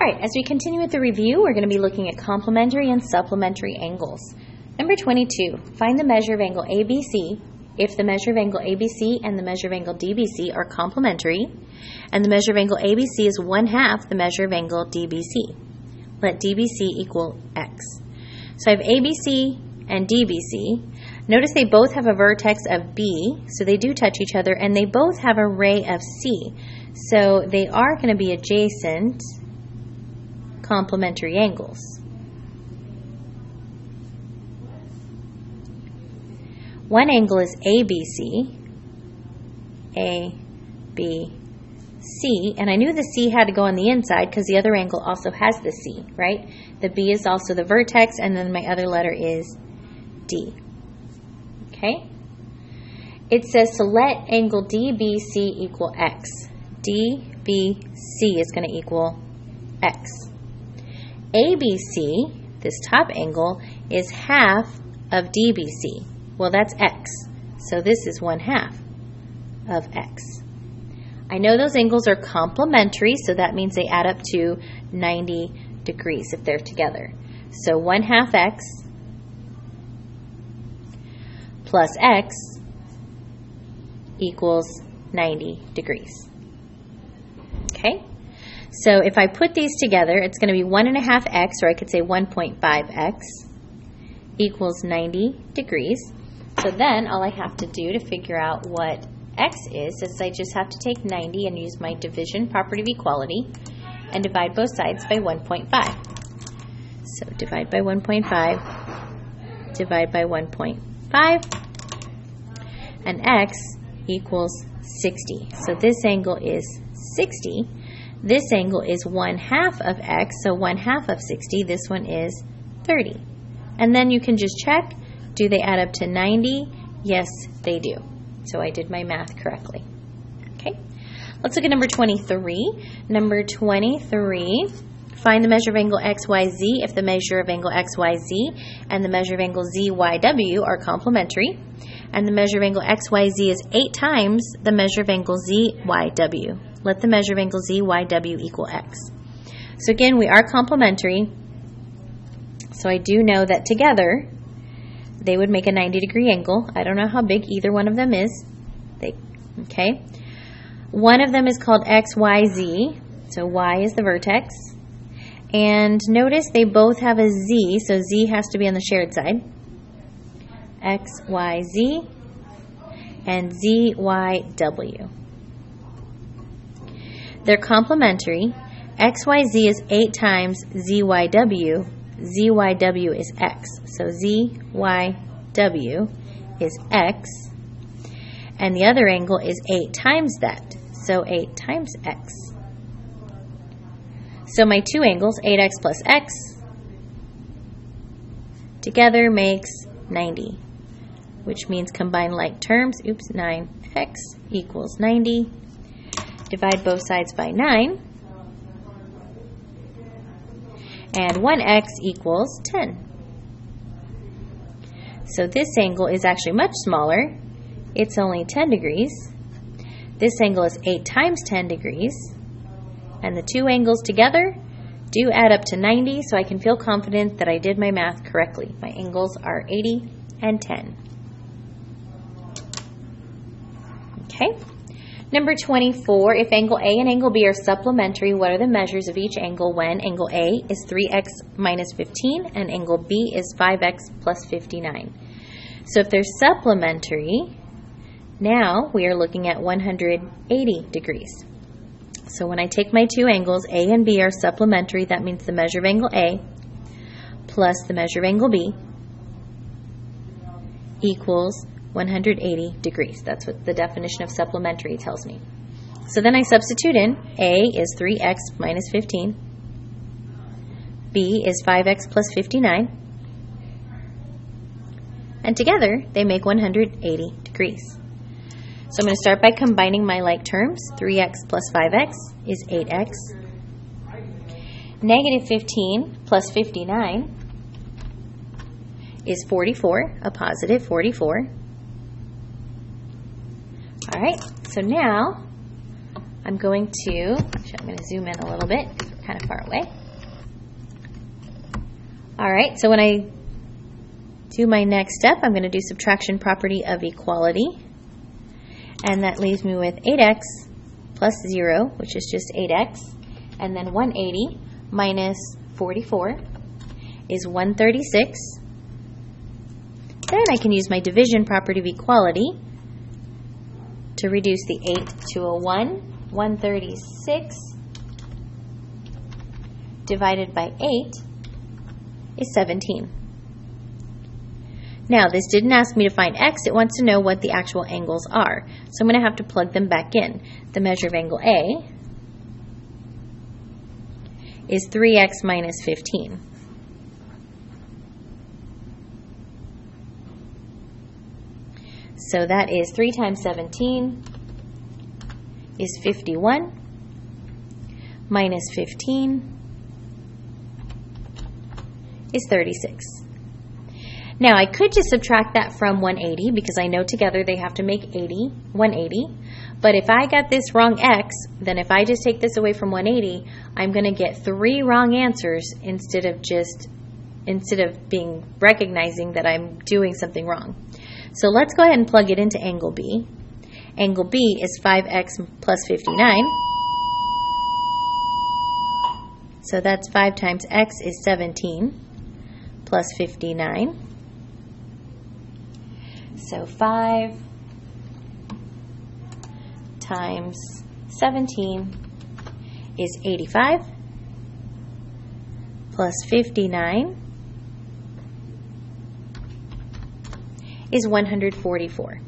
All right, as we continue with the review, we're going to be looking at complementary and supplementary angles. Number 22, find the measure of angle ABC if the measure of angle ABC and the measure of angle DBC are complementary, and the measure of angle ABC is 1/2 the measure of angle DBC. Let DBC equal x. So I have ABC and DBC. Notice they both have a vertex of B, so they do touch each other, and they both have a ray of C. So they are going to be adjacent complementary angles. One angle is ABC, A, B, C, and I knew the C had to go on the inside because the other angle also has the C, right? The B is also the vertex, and then my other letter is D. Okay? It says to let angle DBC equal x. DBC is going to equal x. ABC, this top angle, is half of DBC. Well, that's x. So this is 1/2 of x. I know those angles are complementary, so that means they add up to 90 degrees if they're together. So 1/2 x plus x equals 90 degrees. Okay? So if I put these together, it's going to be 1.5 x, or I could say 1.5 x, equals 90 degrees. So then all I have to do to figure out what x is I just have to take 90 and use my division property of equality and divide both sides by 1.5. So divide by 1.5, divide by 1.5, and x equals 60. So this angle is 60. This angle is 1/2 of x, so 1/2 of 60. This one is 30. And then you can just check, do they add up to 90? Yes, they do. So I did my math correctly. Okay, let's look at number 23. Number 23, find the measure of angle XYZ if the measure of angle XYZ and the measure of angle ZYW are complementary, and the measure of angle XYZ is 8 times the measure of angle ZYW. Let the measure of angle ZYW equal x. So again, we are complementary, so I do know that together they would make a 90-degree angle. I don't know how big either one of them is. Okay. One of them is called XYZ, so Y is the vertex. And notice they both have a Z, so Z has to be on the shared side. XYZ and ZYW. They're complementary. XYZ is 8 times ZYW. ZYW is x. So ZYW is x. And the other angle is 8 times that. So 8 times x. So my two angles, 8x plus x, together makes 90, which means combine like terms. 9x equals 90. Divide both sides by 9. And 1x equals 10. So this angle is actually much smaller. It's only 10 degrees. This angle is 8 times 10 degrees. And the two angles together do add up to 90, so I can feel confident that I did my math correctly. My angles are 80 and 10. Okay. Number 24, if angle A and angle B are supplementary, what are the measures of each angle when angle A is 3x minus 15 and angle B is 5x plus 59? So if they're supplementary, now we are looking at 180 degrees. So when I take my two angles, A and B are supplementary, that means the measure of angle A plus the measure of angle B equals 180 degrees. That's what the definition of supplementary tells me. So then I substitute in. A is 3x minus 15. B is 5x plus 59. And together they make 180 degrees. So I'm going to start by combining my like terms. 3x plus 5x is 8x. Negative 15 plus 59 is 44, a positive 44. All right, so now I'm going to zoom in a little bit. We're kind of far away. All right, so when I do my next step, I'm going to do subtraction property of equality. And that leaves me with 8x plus 0, which is just 8x. And then 180 minus 44 is 136. Then I can use my division property of equality to reduce the 8 to a 1. 136 divided by 8 is 17. Now, this didn't ask me to find x, it wants to know what the actual angles are. So I'm going to have to plug them back in. The measure of angle A is 3x minus 15. So that is 3 times 17 is 51 minus 15 is 36. Now I could just subtract that from 180 because I know together they have to make 180. But if I got this wrong x, then if I just take this away from 180, I'm going to get 3 wrong answers instead of recognizing that I'm doing something wrong. So let's go ahead and plug it into angle B. Angle B is 5x plus 59. So that's 5 times x is 17 plus 59. So 5 times 17 is 85 plus 59 is 144.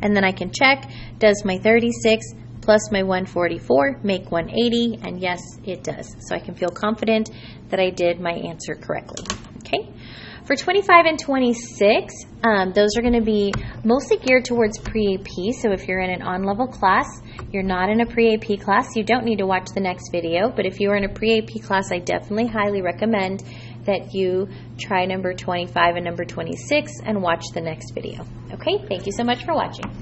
And then I can check, does my 36 plus my 144 make 180? And yes, it does. So I can feel confident that I did my answer correctly. Okay. For 25 and 26, those are going to be mostly geared towards pre-AP. So if you're in an on-level class, you're not in a pre-AP class, you don't need to watch the next video. But if you're in a pre-AP class, I definitely highly recommend that you try number 25 and number 26 and watch the next video. Okay, thank you so much for watching.